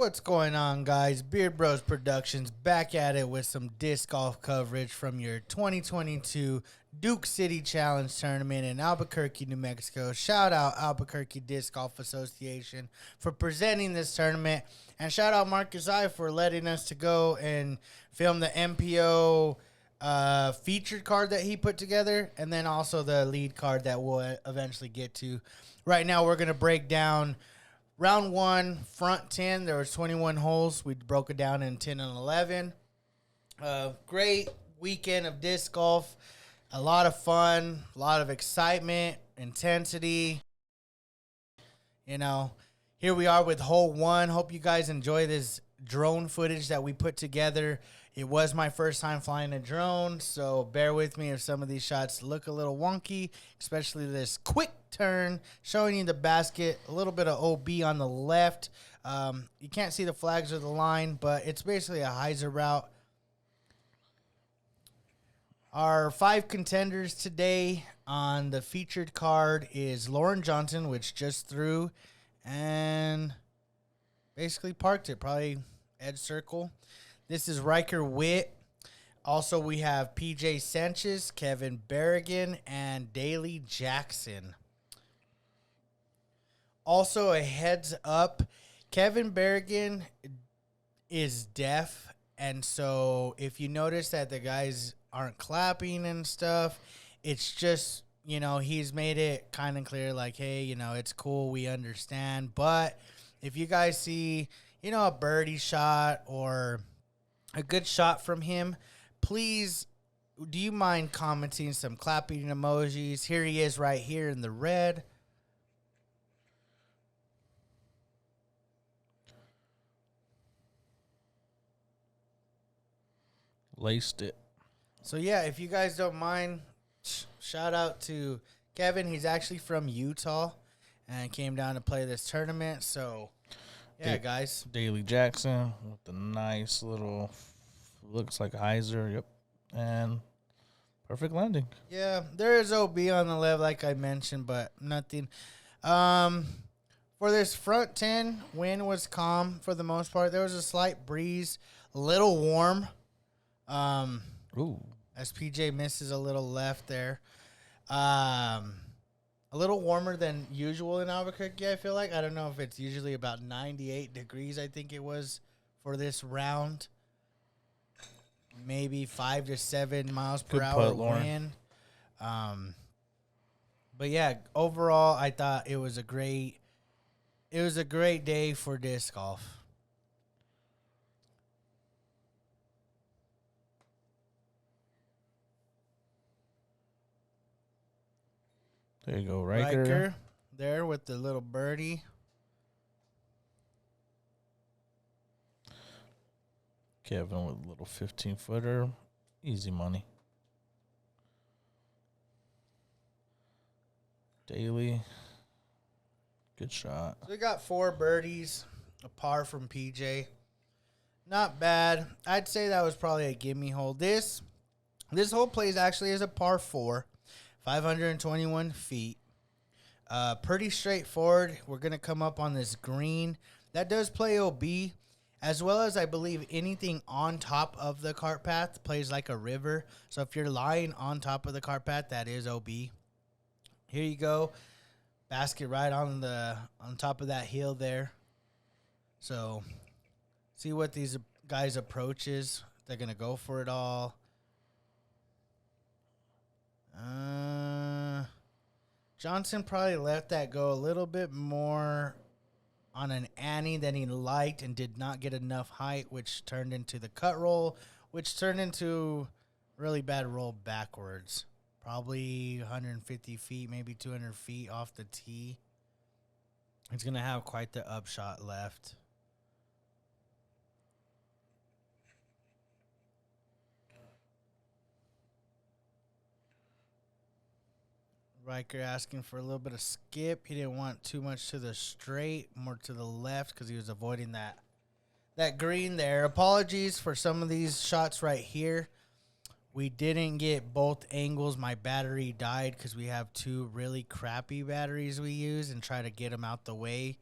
What's going on, guys? Beard Bros Productions back at it with some disc golf coverage from your 2022 Duke City Challenge Tournament in Albuquerque, New Mexico. Shout out Albuquerque Disc Golf Association for presenting this tournament, and shout out Marcus I for letting us to go and film the MPO featured card that he put together, and then also the lead card that we'll eventually get to. Right now, we're going to break down Round 1, front 10, there was 21 holes. We broke it down in 10 and 11. Great weekend of disc golf. A lot of fun, a lot of excitement, intensity. You know, here we are with hole 1. Hope you guys enjoy this drone footage that we put together. It was my first time flying a drone, so bear with me if some of these shots look a little wonky, especially this quick turn, showing you the basket, a little bit of OB on the left. You can't see the flags or the line, but it's basically a hyzer route. Our 5 contenders today on the featured card is Lauren Johnson, which just threw and basically parked it, probably edge circle. This is Ryker Witt. Also, we have PJ Sanchez, Kevin Berrigan, and Daly Jackson. Also, a heads up, Kevin Berrigan is deaf, and so if you notice that the guys aren't clapping and stuff, it's just, you know, he's made it kind of clear, like, hey, you know, it's cool, we understand, but if you guys see, you know, a birdie shot or a good shot from him, please, do you mind commenting some clapping emojis? Here he is right here in the red. Laced it. So, yeah, if you guys don't mind, shout out to Kevin. He's actually from Utah and came down to play this tournament. So, yeah, guys. Daly Jackson with the nice little, looks like a hyzer. Yep. And perfect landing. Yeah, there is OB on the left, like I mentioned, but nothing. For this front 10, wind was calm for the most part. There was a slight breeze, a little warm. Ooh. As PJ misses a little left there. A little warmer than usual in Albuquerque, I feel like. I don't know if it's usually about 98 degrees, I think it was, for this round. Maybe 5 to 7 miles per hour wind. But, yeah, overall, I thought it was a great day for disc golf. There you go, Ryker. Ryker there with the little birdie. Kevin with a little 15-footer. Easy money. Daly. Good shot. So we got 4 birdies, a par from PJ. Not bad. I'd say that was probably a gimme hole. This hole plays actually as a par 4. 521 feet. Pretty straightforward. We're going to come up on this green. That does play OB, as well as I believe anything on top of the cart path plays like a river. So if you're lying on top of the cart path, that is OB. Here you go. Basket right on top of that hill there. So see what these guys' approach is. They're going to go for it all. Johnson probably let that go a little bit more on an Annie than he liked and did not get enough height, which turned into the cut roll, which turned into really bad roll backwards. Probably 150 feet, maybe 200 feet off the tee. It's going to have quite the upshot left. Ryker asking for a little bit of skip. He didn't want too much to the straight, more to the left because he was avoiding that green there. Apologies for some of these shots right here. We didn't get both angles. My battery died because we have 2 really crappy batteries we use and try to get them out the way.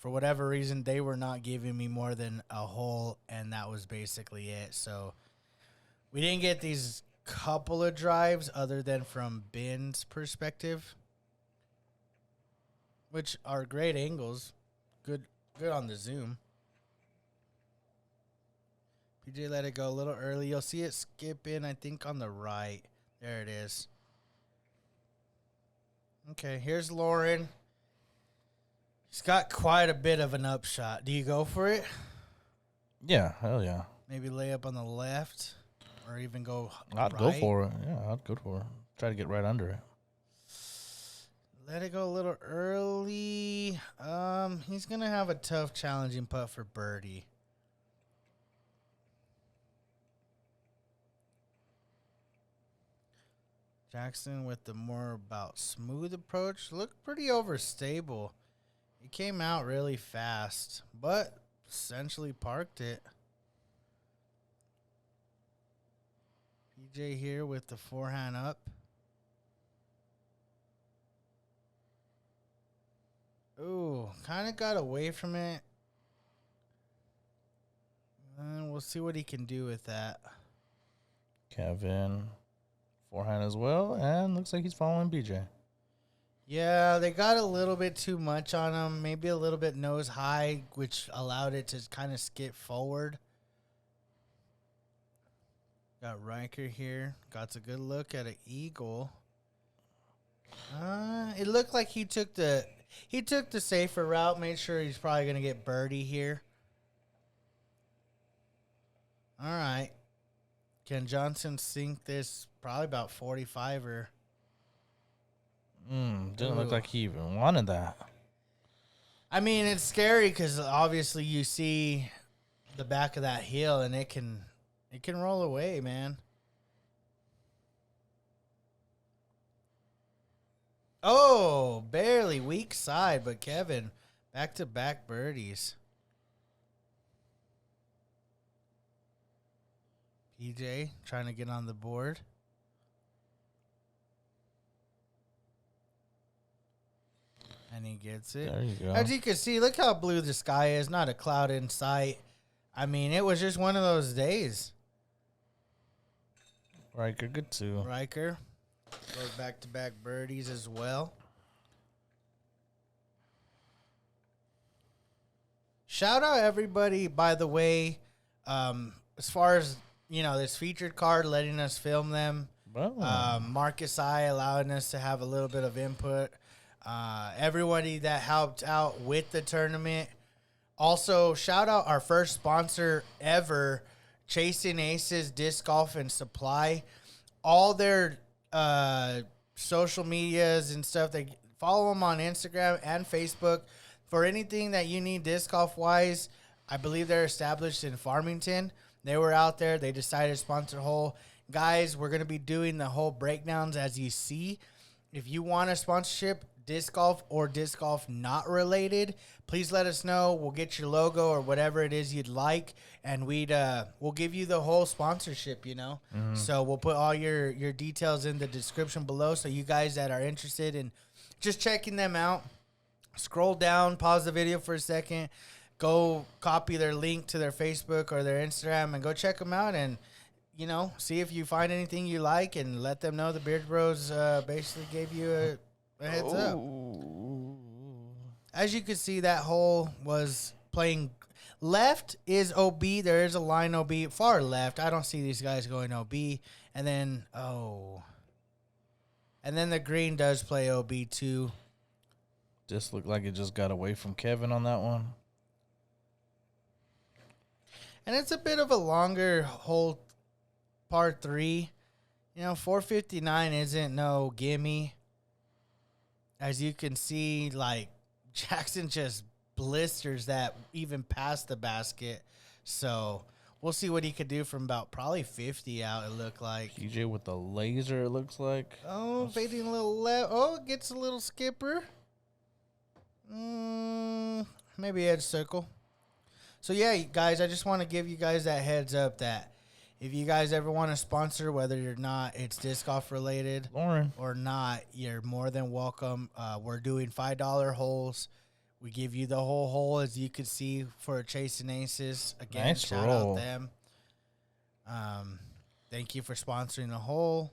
for whatever reason, they were not giving me more than a hole, and that was basically it. So we didn't get these couple of drives other than from Ben's perspective, which are great angles. Good on the zoom. PJ let it go a little early. You'll see it skip in, I think, on the right. There it is. Okay, here's Lauren. He's got quite a bit of an upshot. Do you go for it? Yeah, hell yeah. Maybe lay up on the left or even go I'd right. go for it. Yeah, I'd go for it. Try to get right under it. Let it go a little early. He's going to have a tough, challenging putt for birdie. Jackson with the more about smooth approach. Looked pretty overstable. He came out really fast, but essentially parked it. PJ here with the forehand up. Ooh, kind of got away from it. And we'll see what he can do with that. Kevin, forehand as well, and looks like he's following BJ. Yeah, they got a little bit too much on him. Maybe a little bit nose high, which allowed it to kind of skip forward. Got Ryker here. Got a good look at an eagle. It looked like he took the safer route. Made sure he's probably gonna get birdie here. All right. Can Johnson sink this? Probably about 45er. Didn't look like he even wanted that. I mean, it's scary because obviously you see the back of that hill and it can roll away, man. Oh, barely weak side, but Kevin, back-to-back birdies. PJ trying to get on the board. And he gets it. There you go. As you can see, look how blue the sky is. Not a cloud in sight. I mean, it was just one of those days. Ryker, good too. Ryker goes back-to-back birdies as well. Shout out everybody, by the way, as far as, this featured card, letting us film them. Oh. Marcus I allowing us to have a little bit of input. Everybody that helped out with the tournament. Also, shout out our first sponsor ever, Chasin Aces Disc Golf and Supply. All their social medias and stuff, they follow them on Instagram and Facebook for anything that you need disc golf wise. I believe they're established in Farmington. They were out there. They decided to sponsor Hole. Guys, we're going to be doing the whole breakdowns as you see. If you want a sponsorship, disc golf or disc golf not related, please let us know. We'll get your logo or whatever it is you'd like, and we'll give you the whole sponsorship, So we'll put all your details in the description below, so you guys that are interested in just checking them out, scroll down, pause the video for a second, go copy their link to their Facebook or their Instagram and go check them out, and see if you find anything you like, and let them know the Beard Bros basically gave you a heads up. As you can see, that hole was playing left is OB. There is a line OB. Far left. I don't see these guys going OB. And then, and then the green does play OB too. Just looked like it just got away from Kevin on that one. And it's a bit of a longer hole, par 3. 459 isn't no gimme. As you can see, Jackson just blisters that even past the basket. So we'll see what he could do from about probably 50 out, it looked like. PJ with the laser, it looks like. Oh, fading a little left. Oh, gets a little skipper. Maybe edge circle. So, yeah, guys, I just want to give you guys that heads up that if you guys ever want to sponsor, whether you're not, it's disc golf related Lauren. or not, you're more than welcome. We're doing $5 holes. We give you the whole hole, as you could see, for Chasin Aces. Again, Nice shout roll. out them. Thank you for sponsoring the hole.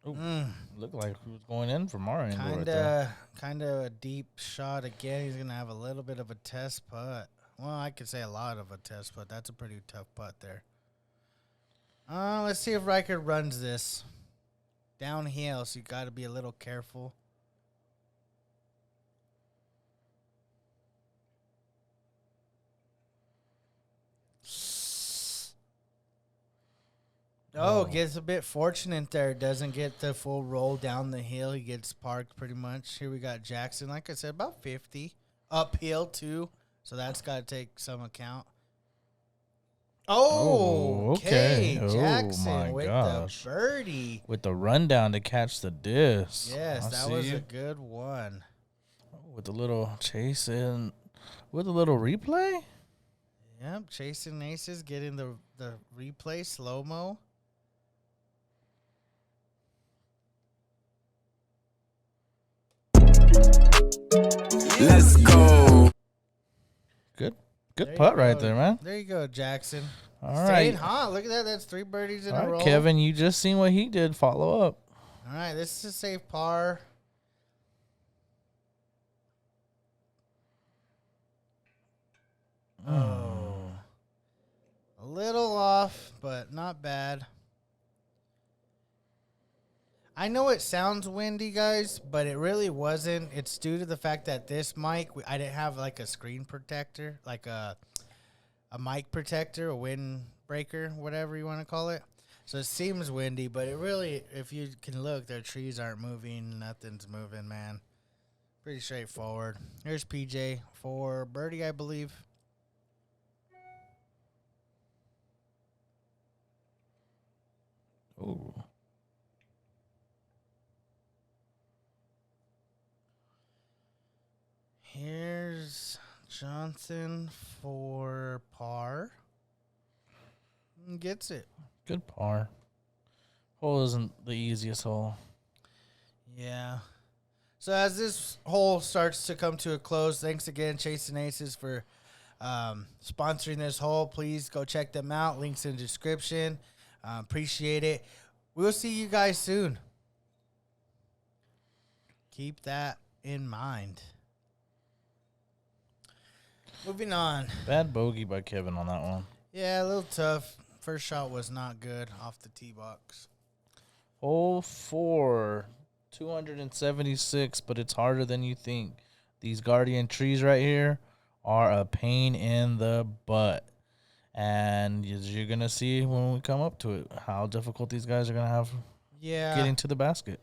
Ooh, looked like he was going in from our angle right there. Kind of a deep shot again. He's gonna have a little bit of a test putt. Well, I could say a lot of a test putt. That's a pretty tough putt there. Let's see if Ryker runs this downhill. So you got to be a little careful. Oh, gets a bit fortunate there. Doesn't get the full roll down the hill. He gets parked pretty much. Here we got Jackson. Like I said, about 50. Uphill, too. So that's got to take some account. Oh, okay. Jackson with the birdie. With the rundown to catch the disc. Yes, that was a good one. With the little Chasin. With a little replay? Yep, Chasin Aces getting the replay slow-mo. Let's go. Good putt right there, man. There you go, Jackson. All Staying right. hot. Look at that. That's 3 birdies in a row. Kevin, you just seen what he did. Follow up. All right, this is a safe par. Oh. A little off, but not bad. I know it sounds windy, guys, but it really wasn't. It's due to the fact that this mic, I didn't have like a screen protector, like a mic protector, a windbreaker, whatever you want to call it. So it seems windy, but it really, if you can look, their trees aren't moving. Nothing's moving, man. Pretty straightforward. Here's PJ for birdie, I believe. Ooh. Here's Johnson for par. Gets it. Good par. Hole isn't the easiest hole. Yeah. So as this hole starts to come to a close, thanks again, Chasin Aces, for sponsoring this hole. Please go check them out. Links in the description. Appreciate it. We'll see you guys soon. Keep that in mind. Moving on. Bad bogey by Kevin on that one. Yeah, a little tough. First shot was not good off the tee box. Hole 4, 276, but it's harder than you think. These guardian trees right here are a pain in the butt. And you're going to see when we come up to it how difficult these guys are going to have getting to the basket.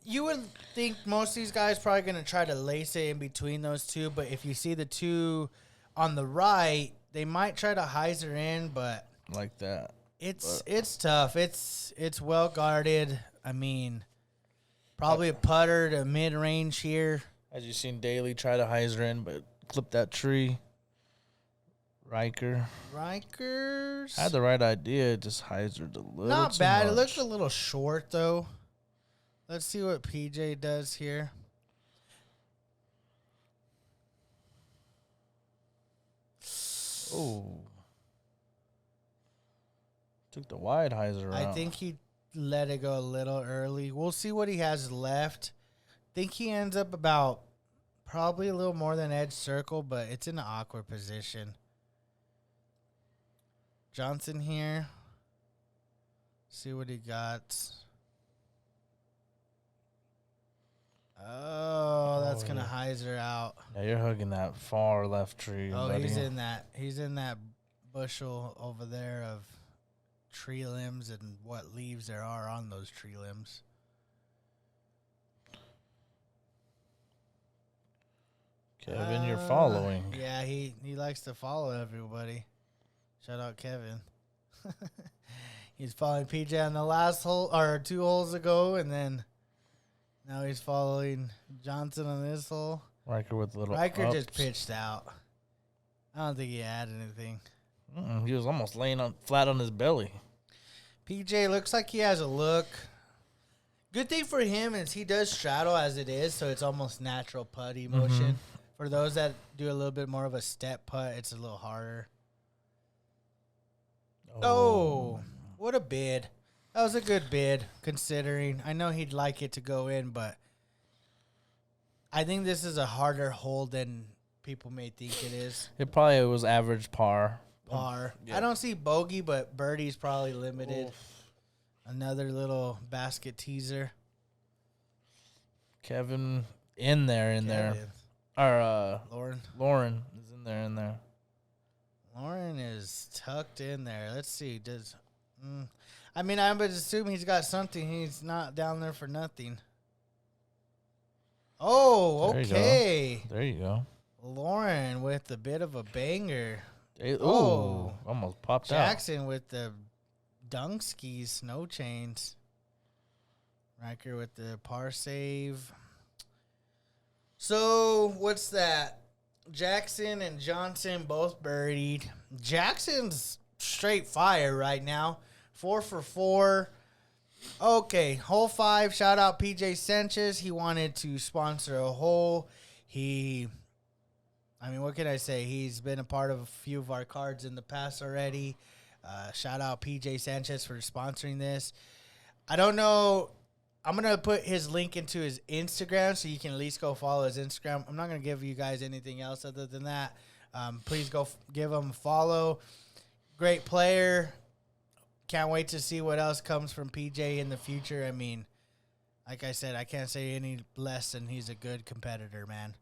You would think most of these guys probably going to try to lace it in between those two, but if you see the two on the right, they might try to hyzer in, but like that. It's tough. It's well guarded. I mean, probably a putter to mid-range here. As you've seen Daly try to hyzer in, but clip that tree. Ryker's had the right idea, just hyzered a little. Not too bad. much. It looked a little short though. Let's see what PJ does here. Oh. Took the wide hyzer I out. think he let it go a little early. We'll see what he has left. Think he ends up about probably a little more than edge circle, but it's in an awkward position. Johnson here. See what he got. Oh, that's gonna hyzer out. Yeah, you're hugging that far left tree. Oh, buddy. he's in that bushel over there of tree limbs and what leaves there are on those tree limbs. Kevin, you're following. Yeah, he likes to follow everybody. Shout out Kevin. He's following PJ on the last hole or 2 holes ago, and then now he's following Johnson on this hole. Ryker with a little Ryker ups. just pitched out. I don't think he had anything. He was almost laying flat on his belly. PJ looks like he has a look. Good thing for him is he does straddle as it is, so it's almost natural putty motion. For those that do a little bit more of a step putt, it's a little harder. Oh, what a bid. That was a good bid, considering. I know he'd like it to go in, but I think this is a harder hole than people may think it is. It probably was average par. Yeah. I don't see bogey, but birdie's probably limited. Oof. Another little basket teaser. Kevin in there. Or Lauren is in there. Lauren is tucked in there. Let's see. I mean, I would assume he's got something. He's not down there for nothing. Oh, okay. There you go. Lauren with a bit of a banger. Almost popped out. Jackson with the dunk skis, snow chains. Ryker with the par save. So, what's that? Jackson and Johnson both birdied. Jackson's straight fire right now. 4 for 4. Okay, hole 5. Shout out PJ Sanchez. He wanted to sponsor a hole. What can I say? He's been a part of a few of our cards in the past already. Shout out PJ Sanchez for sponsoring this. I don't know. I'm going to put his link into his Instagram so you can at least go follow his Instagram. I'm not going to give you guys anything else other than that. Please go give him a follow. Great player. Can't wait to see what else comes from PJ in the future. I mean, like I said, I can't say any less than he's a good competitor, man.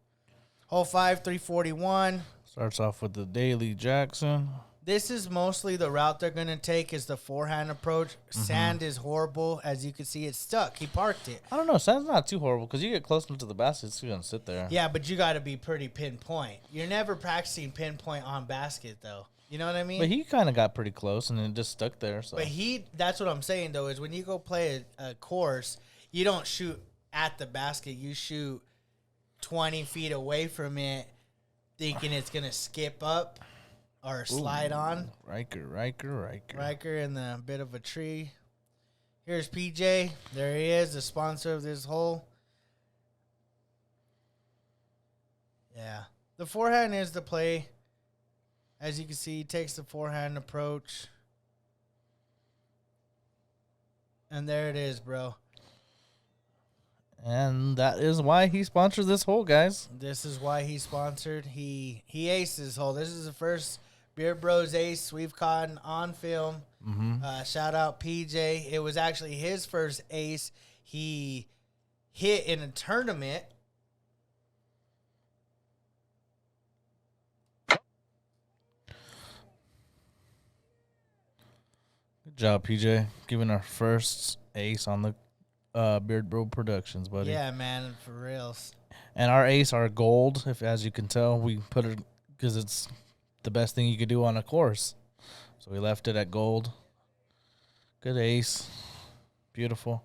Hole 5, 341. Starts off with the Daily Jackson. This is mostly the route they're going to take is the forehand approach. Sand is horrible. As you can see, it's stuck. He parked it. I don't know. Sand's not too horrible because you get close enough to the basket, it's going to sit there. Yeah, but you got to be pretty pinpoint. You're never practicing pinpoint on basket, though. You know what I mean? But he kind of got pretty close and then just stuck there. So. But that's what I'm saying, though, is when you go play a course, you don't shoot at the basket. You shoot 20 feet away from it, thinking it's going to skip up or slide on. Ryker in the bit of a tree. Here's PJ. There he is, the sponsor of this hole. Yeah. The forehand is the play. As you can see, he takes the forehand approach. And there it is, bro. And that is why he sponsored this hole, guys. This is why he sponsored. He aced this hole. This is the first Beard Bros ace we've caught on film. Shout out PJ. It was actually his first ace he hit in a tournament. Good job, PJ. Giving our first ace on the Beard Bro Productions, buddy. Yeah, man, for reals. And our ace are gold. If, as you can tell, we put it because it's the best thing you could do on a course. So we left it at gold. Good ace. Beautiful.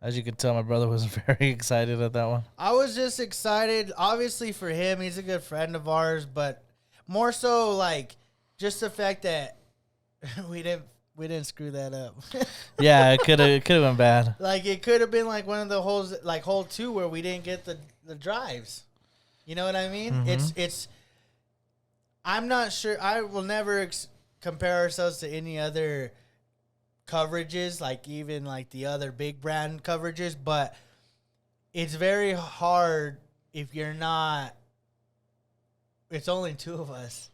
As you can tell, my brother was very excited at that one. I was just excited, obviously, for him. He's a good friend of ours, but more so, like, just the fact that we didn't screw that up. Yeah, it could have been bad. Like, it could have been like one of the holes, like hole 2, where we didn't get the drives. You know what I mean? It's. I'm not sure. I will never compare ourselves to any other coverages, like even like the other big brand coverages, but it's very hard if you're not. It's only 2 of us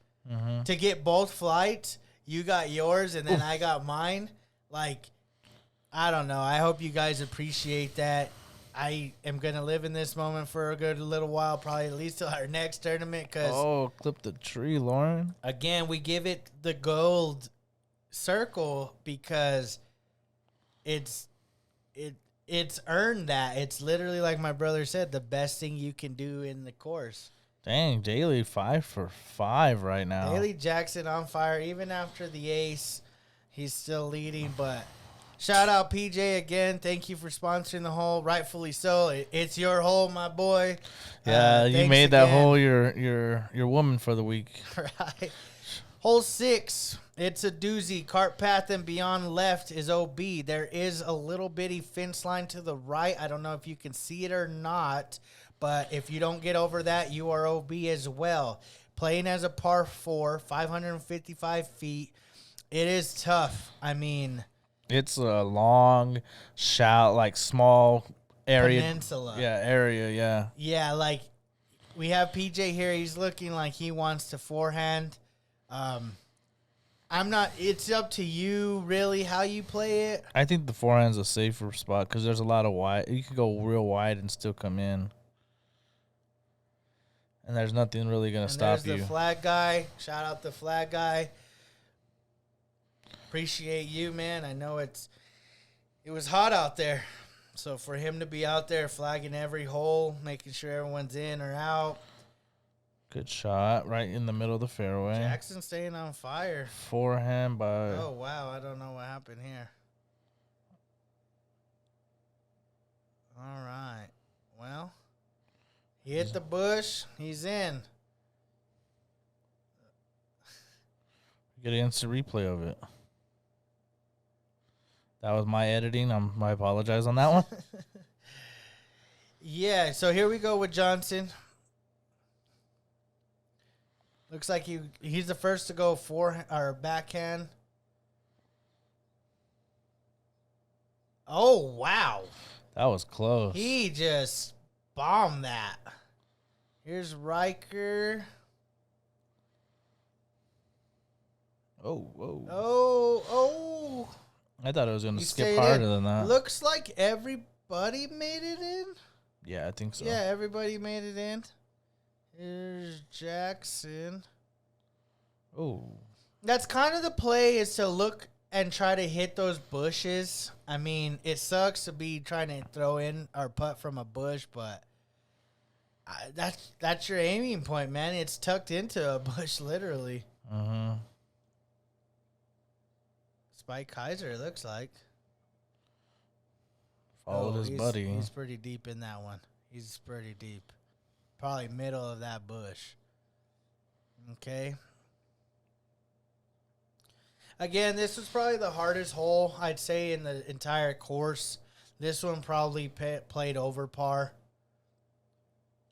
to get both flights. You got yours, and then I got mine. Like, I don't know. I hope you guys appreciate that. I am going to live in this moment for a good little while, probably at least till our next tournament. Clip the tree, Lauren. Again, we give it the gold circle because it's earned that. It's literally, like my brother said, the best thing you can do in the course. Dang, Daly 5 for 5 right now. Daly Jackson on fire. Even after the ace, he's still leading. But shout out PJ again. Thank you for sponsoring the hole. Rightfully so. It's your hole, my boy. Yeah, you made that hole your woman for the week. Right. Hole 6. It's a doozy. Cart path and beyond left is OB. There is a little bitty fence line to the right. I don't know if you can see it or not, but if you don't get over that, you are OB as well. Playing as a par 4, 555 feet. It is tough. I mean, it's a long, small area. Peninsula. Yeah. Yeah, like we have PJ here. He's looking like he wants to forehand. I'm not. It's up to you, really, how you play it. I think the forehand's a safer spot because there's a lot of wide. You can go real wide and still come in, and there's nothing really gonna stop you. There's the flag guy. Shout out the flag guy. Appreciate you, man. I know it was hot out there, so for him to be out there flagging every hole, making sure everyone's in or out. Good shot right in the middle of the fairway. Jackson staying on fire. Forehand by. Oh, wow. I don't know what happened here. All right. Well, he hit the bush. He's in. Get an instant replay of it. That was my editing. I apologize on that one. Yeah, so here we go with Johnson. Looks like he's the first to go backhand. Oh, wow. That was close. He just bombed that. Here's Ryker. Oh, whoa. Oh. I thought it was going to He skip stayed harder in. than that. Looks like everybody made it in. Yeah, I think so. Yeah, everybody made it in. Here's Jackson. Oh. That's kind of the play, is to look and try to hit those bushes. I mean, it sucks to be trying to throw in or putt from a bush, but that's your aiming point, man. It's tucked into a bush, literally. Uh-huh. Spike Kaiser, it looks like. Followed his buddy. He's pretty deep in that one. He's pretty deep. Probably middle of that bush. Okay. Again, this was probably the hardest hole, I'd say, in the entire course. This one probably played over par.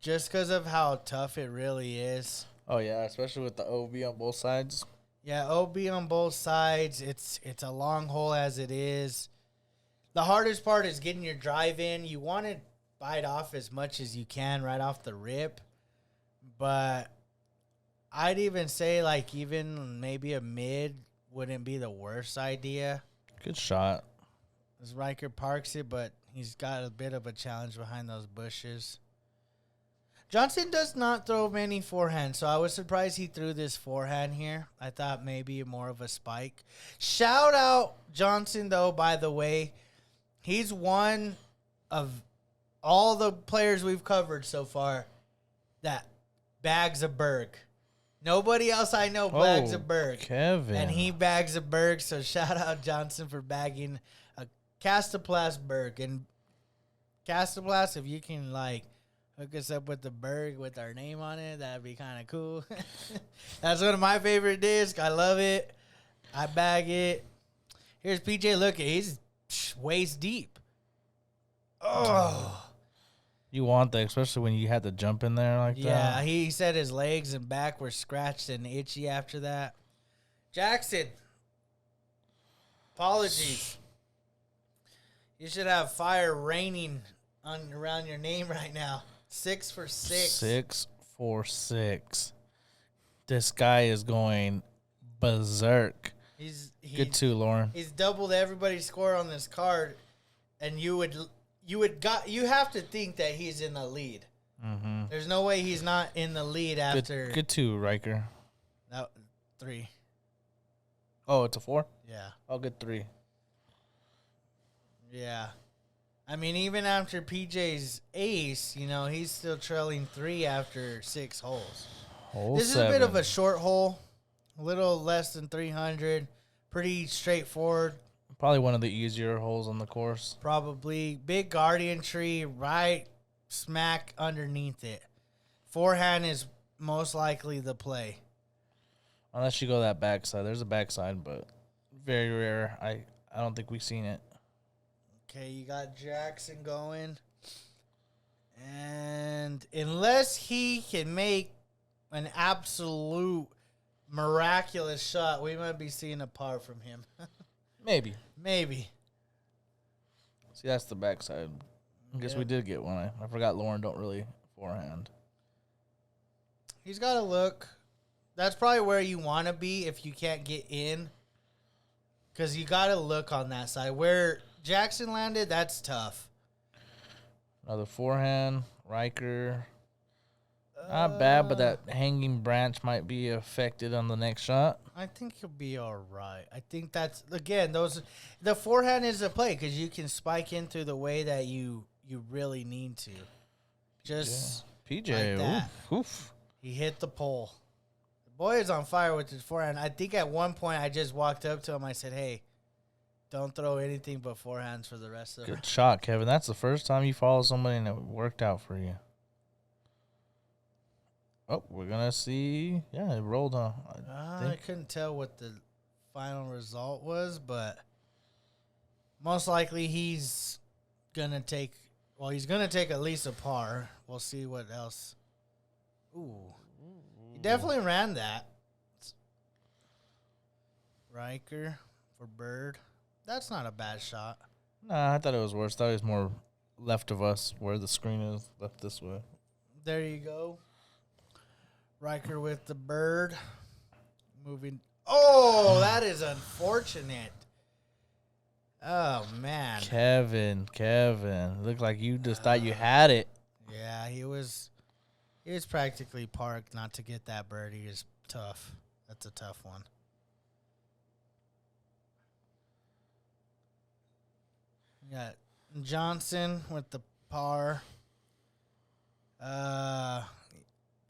Just because of how tough it really is. Oh, yeah, especially with the OB on both sides. Yeah, OB on both sides. It's a long hole as it is. The hardest part is getting your drive in. You want to bite off as much as you can right off the rip. But I'd even say, like, even maybe a mid wouldn't be the worst idea. Good shot. As Ryker parks it, but he's got a bit of a challenge behind those bushes. Johnson does not throw many forehands, so I was surprised he threw this forehand here. I thought maybe more of a spike. Shout out Johnson, though, by the way. He's one of all the players we've covered so far that bags a berg. Nobody else I know bags a berg. Kevin. And he bags a berg, so shout out Johnson for bagging a Castoplast berg. And Castoplast, if you can, like, hook us up with the berg with our name on it, that'd be kind of cool. That's one of my favorite discs. I love it. I bag it. Here's PJ. Look, he's waist deep. Oh. You want that, especially when you had to jump in there like that. Yeah, he said his legs and back were scratched and itchy after that. Jackson, apologies. You should have fire raining around your name right now. 6 for 6. 6 for 6. This guy is going berserk. Good too, Lauren. He's doubled everybody's score on this card, and you have to think that he's in the lead. Mm-hmm. There's no way he's not in the lead after. Good too, Ryker. No, 3. Oh, it's a 4? Yeah. Oh, good 3. Yeah. I mean, even after PJ's ace, he's still trailing 3 after 6 holes. This 7. is a bit of a short hole, a little less than 300. Pretty straightforward. Probably one of the easier holes on the course. Probably. Big guardian tree right smack underneath it. Forehand is most likely the play. Unless you go that backside. There's a backside, but very rare. I don't think we've seen it. Okay, you got Jackson going. And unless he can make an absolute miraculous shot, we might be seeing a par from him. Maybe. Maybe. See, that's the backside. I guess we did get one. I forgot Lauren don't really forehand. He's got to look. That's probably where you want to be if you can't get in. Because you got to look on that side. Where Jackson landed, that's tough. Another forehand. Ryker. Not bad, but that hanging branch might be affected on the next shot. I think he'll be all right. I think that's, again, the forehand is a play because you can spike in through the way that you really need to. Just PJ, like that. Oof. He hit the pole. The boy is on fire with his forehand. I think at one point I just walked up to him. I said, hey, don't throw anything but forehands for the rest of it. Good shot, Kevin. That's the first time you follow somebody and it worked out for you. Oh, we're going to see. Yeah, it rolled on. I couldn't tell what the final result was, but most likely he's going to take, he's going to take at least a par. We'll see what else. Ooh. He definitely ran that. Ryker for bird. That's not a bad shot. Nah, I thought it was worse. I thought it was more left of us where the screen is, left this way. There you go. Ryker with the bird. Moving. Oh, that is unfortunate. Oh, man. Kevin. Looked like you just thought you had it. Yeah, he was practically parked. Not to get that birdie is tough. That's a tough one. We got Johnson with the par.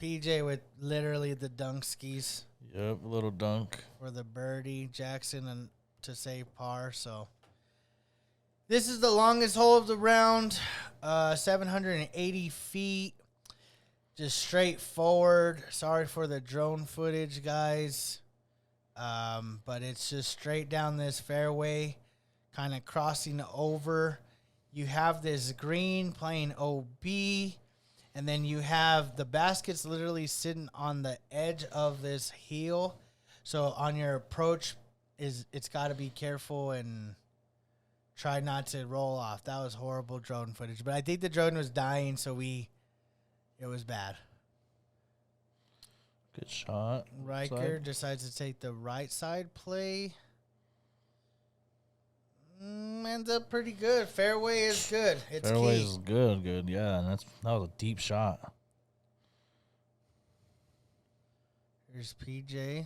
PJ with literally the dunk skis. Yep, little dunk. For the birdie. Jackson and to save par. So this is the longest hole of the round. 780 feet. Just straight forward. Sorry for the drone footage, guys. But it's just straight down this fairway. Kind of crossing over. You have this green playing OB. And then you have the baskets literally sitting on the edge of this heel. So on your approach, it's got to be careful and try not to roll off. That was horrible drone footage. But I think the drone was dying, so it was bad. Good shot. Ryker decides to take the right side play. Ends up pretty good. Fairway is good. It's Fairway key. is good. Yeah, and that was a deep shot. Here's PJ.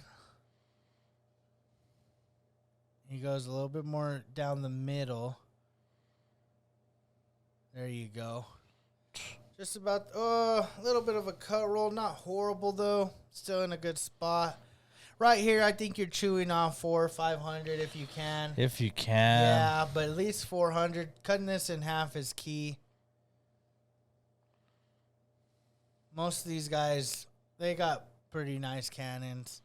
He goes a little bit more down the middle. There you go. Just about a little bit of a cut roll. Not horrible, though. Still in a good spot. Right here, I think you're chewing off 400 or 500 if you can. If you can. Yeah, but at least 400. Cutting this in half is key. Most of these guys, they got pretty nice cannons.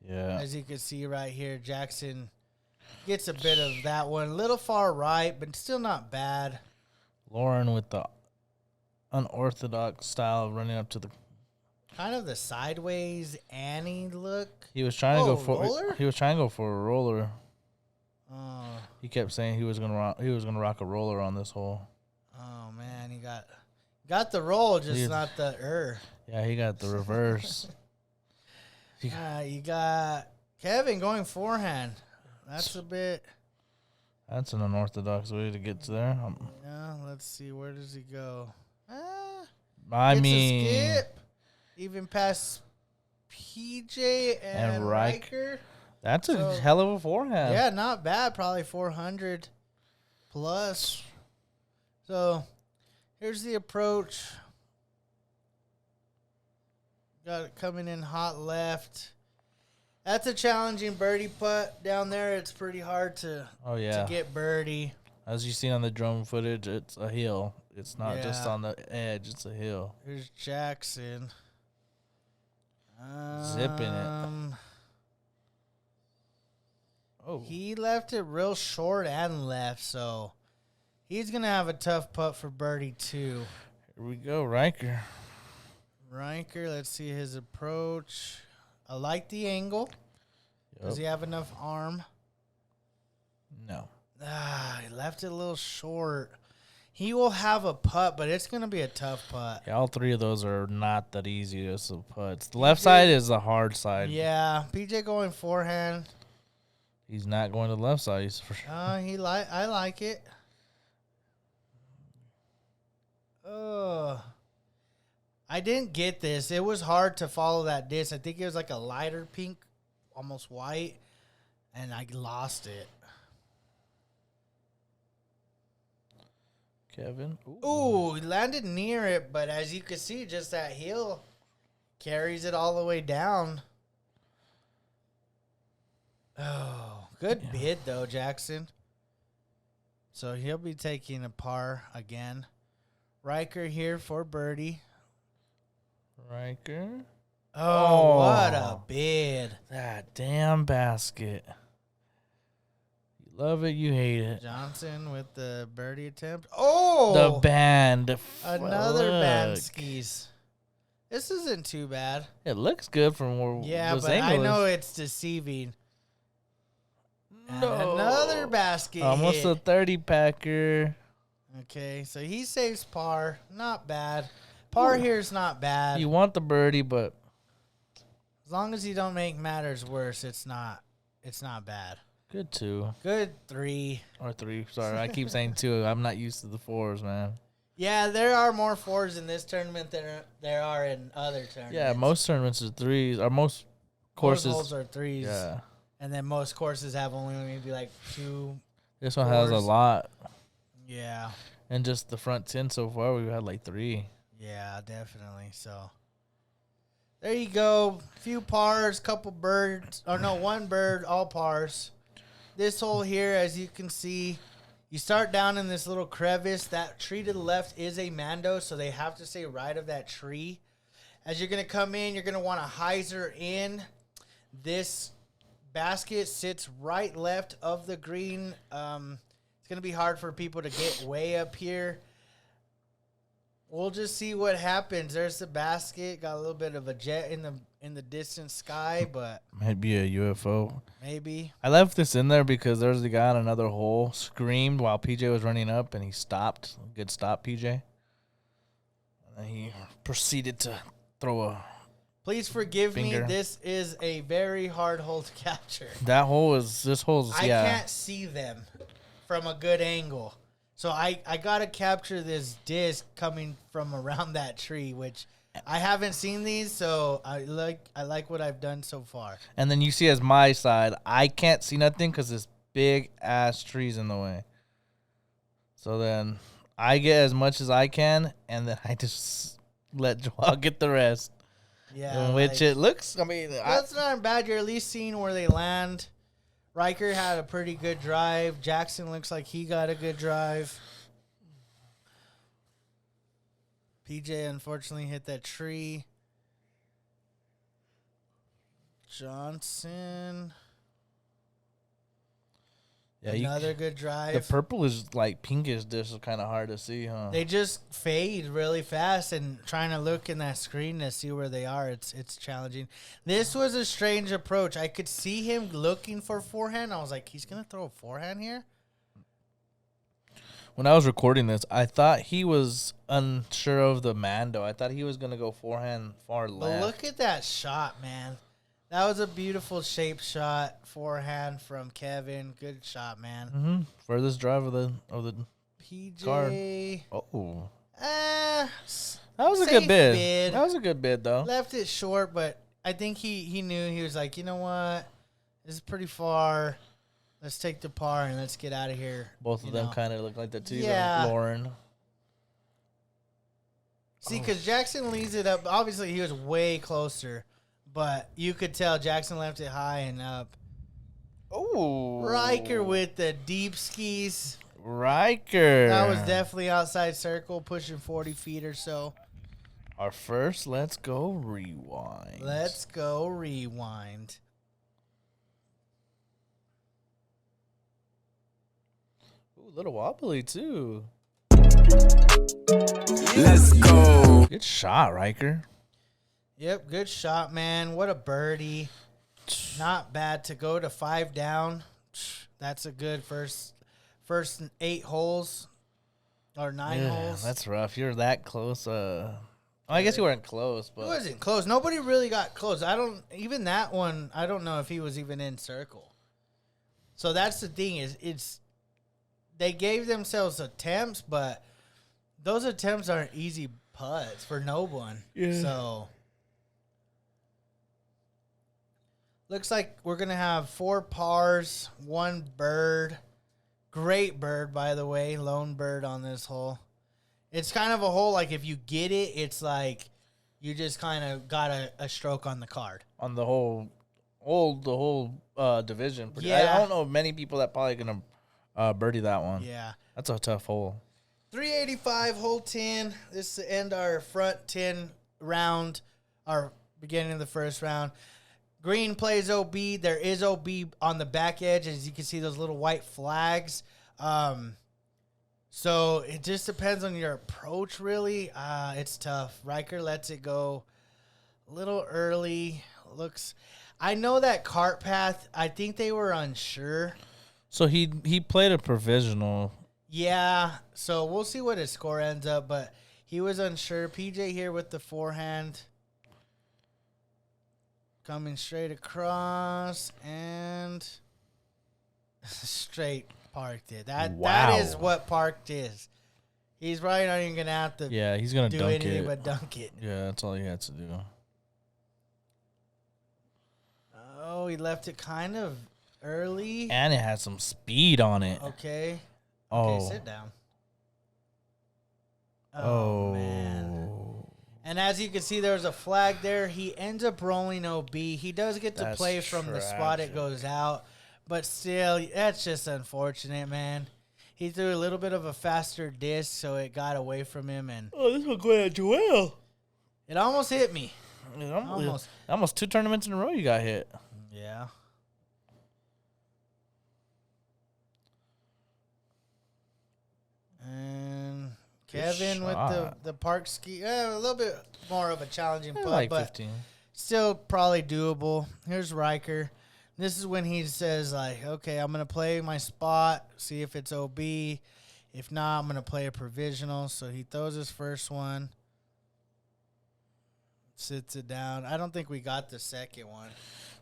Yeah. As you can see right here, Jackson gets a bit of that one. A little far right, but still not bad. Lauren with the unorthodox style of running up to the... Kind of the sideways Annie look. He was trying to go for roller? He was trying to go for a roller. Oh. He kept saying he was gonna rock a roller on this hole. Oh man, he got the roll, just not the Yeah, he got the reverse. You got Kevin going forehand. That's a bit. That's an unorthodox way to get to there. Yeah, let's see. Where does he go? I It's mean, a skip. Even past PJ and Ryker. That's a hell of a forehand. Yeah, not bad. Probably 400 plus. So here's the approach. Got it coming in hot left. That's a challenging birdie putt down there. It's pretty hard to get birdie. As you see on the drone footage, it's a hill. It's not just on the edge. It's a hill. Here's Jackson. Zipping it. Oh, He left it real short and left, so he's going to have a tough putt for birdie, too. here we go, Ryker. Ryker, let's see his approach. I like the angle. Does he have enough arm? No. He left it a little short. He will have a putt, but it's going to be a tough putt. Yeah, all three of those are not that easy as the putts. The left side is the hard side. Yeah, PJ going forehand. He's not going to the left side. He's for sure. I like it. I didn't get this. It was hard to follow that disc. I think it was like a lighter pink, almost white, and I lost it. Kevin. Ooh, he landed near it, but as you can see, just that heel carries it all the way down. Oh, good bid, though, Jackson. So he'll be taking a par again. Ryker here for birdie. Ryker. Oh, what a bid. That damn basket. You love it, you hate it. Johnson with the birdie attempt. Oh! The band. Another band Look. skis. This isn't too bad. It looks good from where Yeah, this but I angle know is. it's deceiving. And No. another basket Almost hit. a 30-packer. Okay, so he saves par. Not bad. Par here is not bad. You want the birdie, but As long as you don't make matters worse, it's not bad. good 2 Good 3. or 3. Sorry, I keep saying 2. I'm not used to the 4s, man. Yeah, there are more 4s in this tournament than there are in other tournaments. Yeah, most tournaments are 3s. Or most courses. Most holes are 3s. Yeah. And then most courses have only maybe like 2. This one has a 4s. lot. Yeah. And just the front 10 so far, we've had like 3. Yeah, definitely. So there you go. Few pars, couple birds. Or no, one bird, all pars. This hole here, as you can see, you start down in this little crevice. That tree to the left is a Mando, so they have to stay right of that tree. As you're going to come in, you're going to want to hyzer in. This basket sits right left of the green. It's going to be hard for people to get way up here. We'll just see what happens. There's the basket. Got a little bit of a jet in the distant sky, but Might be a UFO. maybe. I left this in there because there's the guy on another hole screamed while PJ was running up, and he stopped. Good stop, PJ. And then he proceeded to throw a... Please forgive Finger. me. This is a very hard hole to capture. That hole is... This hole's... I yeah. can't see them from a good angle. So I got to capture this disc coming from around that tree, which I haven't seen these, so I like what I've done so far. And then you see as my side, I can't see nothing because this big-ass tree's in the way. So then I get as much as I can, and then I just let Joel get the rest. Yeah. Which like- it looks... I mean... That's not bad. You're at least seeing where they land. Ryker had a pretty good drive. Jackson looks like he got a good drive. PJ unfortunately hit that tree. Johnson. Yeah, Another good drive. the purple is like pinkish. This is kind of hard to see, huh? They just fade really fast, and trying to look in that screen to see where they are, it's challenging. This was a strange approach. I could see him looking for forehand. I was like, he's going to throw a forehand here? When I was recording this, I thought he was unsure of the Mando. I thought he was going to go forehand far But left. look at that shot, man. That was a beautiful shaped shot. Forehand from Kevin. Good shot, man. Furthest drive of the PJ. card. Oh. That That was a good bid. That was a good bid, though. Left it short, but I think he knew. He was like, you know what? This is pretty far. Let's take the par and let's get out of here. Both of you them know. kind of look like that, too. Yeah. Lauren. See, because Jackson leads it up. Obviously, he was way closer, but you could tell Jackson left it high and up. Oh. Ryker with the deep skis. Ryker. That was definitely outside circle, pushing 40 feet or so. Our first Let's Go Rewind. Let's go rewind. Ooh, a little wobbly, too. Let's go. Good shot, Ryker. Yep, good shot, man. What a birdie. Not bad to go to 5 down. That's a good first 8 holes or 9 holes. That's rough. You're that close. I guess you weren't close, It but wasn't close. Nobody really got close. Even that one, I don't know if he was even in circle. So that's the thing is they gave themselves attempts, but those attempts aren't easy putts for no one. Yeah. So looks like we're going to have 4 pars, 1 bird. Great bird, by the way. Lone bird on this hole. It's kind of a hole, like, if you get it, it's like you just kind of got a stroke on the card. on the whole division. Yeah. I don't know many people that probably going to birdie that one. Yeah. That's a tough hole. 385, hole 10. This is to end our front 10 round, our beginning of the first round. Green plays OB. There is OB on the back edge. As you can see, those little white flags. So it just depends on your approach, really. It's tough. Ryker lets it go a little early. I know that cart path, I think they were unsure. So he played a provisional. Yeah, so we'll see what his score ends up, but he was unsure. PJ here with the forehand. Coming straight across and straight parked it. That is what parked is. He's probably not even going to have to He's going to do dunk anything it. but dunk it. Yeah, that's all he had to do. Oh, he left it kind of early. And it had some speed on it. Okay. Oh. Okay, sit down. Oh, man. And as you can see, there's a flag there. He ends up rolling OB. He does get to That's play from the spot it tragic. goes out. But still, that's just unfortunate, man. He threw a little bit of a faster disc, so it got away from him. And this one going at Joel. it almost hit me. Almost 2 tournaments in a row you got hit. Yeah. And Kevin with the park ski. A little bit more of a challenging putt, like but 15. still probably doable. Here's Ryker. This is when he says, like, okay, I'm going to play my spot, see if it's OB. If not, I'm going to play a provisional. So he throws his first one, sits it down. I don't think we got the second one.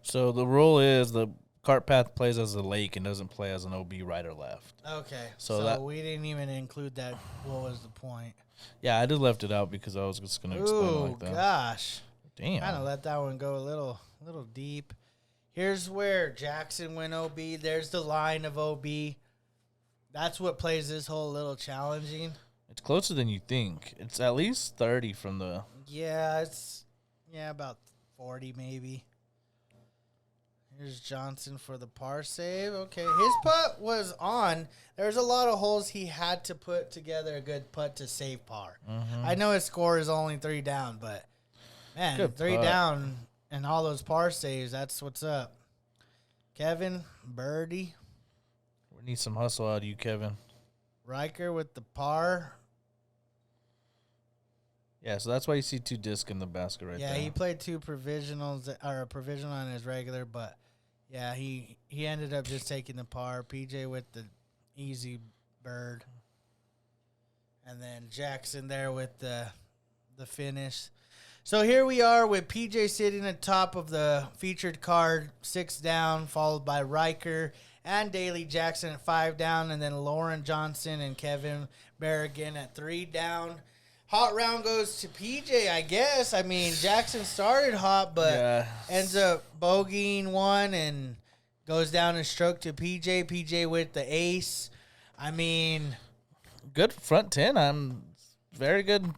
So the rule is the cart path plays as a lake and doesn't play as an OB right or left. Okay. So So we didn't even include that. What was the point? Yeah, I just left it out because I was just going to explain it like that. Gosh. Damn. Kind of let that one go a little deep. Here's where Jackson went OB. There's the line of OB. That's what plays this hole a little challenging. It's closer than you think. It's at least 30 from the... Yeah, about 40 maybe. Here's Johnson for the par save. Okay, his putt was on. There's a lot of holes he had to put together a good putt to save par. Mm-hmm. I know his score is only 3 down, but, man, Good 3 putt. down and all those par saves, that's what's up. Kevin, birdie. We need some hustle out of you, Kevin. Ryker with the par. Yeah, so that's why you see 2 discs in the basket right there. Yeah, he played 2 provisionals, or a provisional on his regular, but, yeah, he ended up just taking the par. PJ with the easy bird. And then Jackson there with the finish. So here we are with PJ sitting atop of the featured card, 6 down, followed by Ryker and Daly Jackson at 5 down, and then Lauren Johnson and Kevin Berrigan at 3 down. Hot round goes to PJ, I guess. I mean, Jackson started hot, but ends up bogeying one and goes down and stroke to PJ. PJ with the ace. I mean, good front 10. I'm very good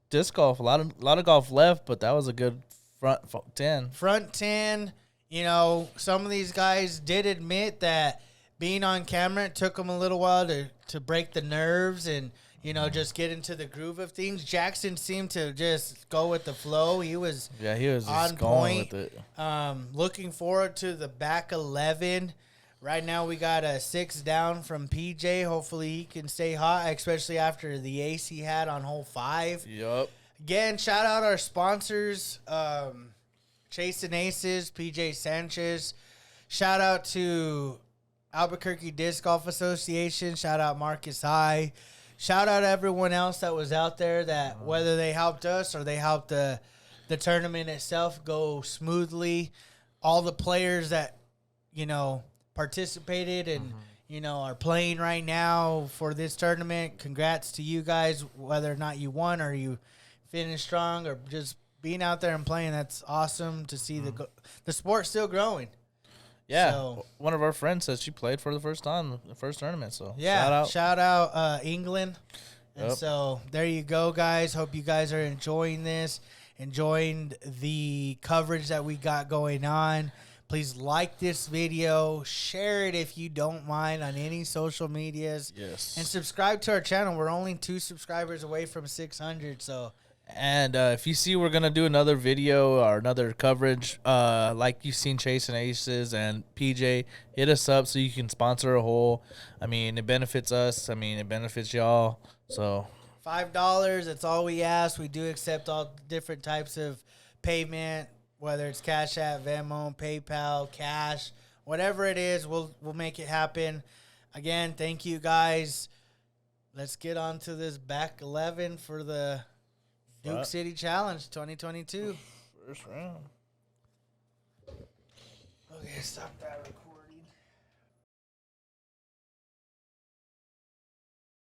disc golf. A lot of golf left, but that was a good front 10. Front 10, you know, some of these guys did admit that being on camera, it took them a little while to break the nerves and, you know, just get into the groove of things. Jackson seemed to just go with the flow. He was just on going point. with it. Looking forward to the back 11. Right now we got a 6 down from PJ. Hopefully he can stay hot, especially after the ace he had on hole 5. Yup. Again, shout out our sponsors, Chasin Aces, PJ Sanchez. Shout out to Albuquerque Disc Golf Association. Shout out Marcus High. Shout out everyone else that was out there that whether they helped us or they helped the tournament itself go smoothly. All the players that, participated and, are playing right now for this tournament. Congrats to you guys, whether or not you won or you finished strong or just being out there and playing. That's awesome to see the sport still growing. Yeah, So, one of our friends says she played for the first time, the first tournament. So yeah, shout out England. And Yep. so there you go, guys. Hope you guys are enjoying this, enjoying the coverage that we got going on. Please like this video, share it if you don't mind on any social medias. Yes. And subscribe to our channel. We're only 2 subscribers away from 600, so And if you see we're going to do another video or another coverage, like you've seen Chasin Aces and PJ, hit us up so you can sponsor a hole. I mean, it benefits us. I mean, it benefits y'all. So $5, that's all we ask. We do accept all different types of payment, whether it's Cash App, Venmo, PayPal, cash, whatever it is, we'll make it happen. Again, thank you guys. Let's get on to this back 11 for the Duke City Challenge 2022. first round. Okay, stop that real quick.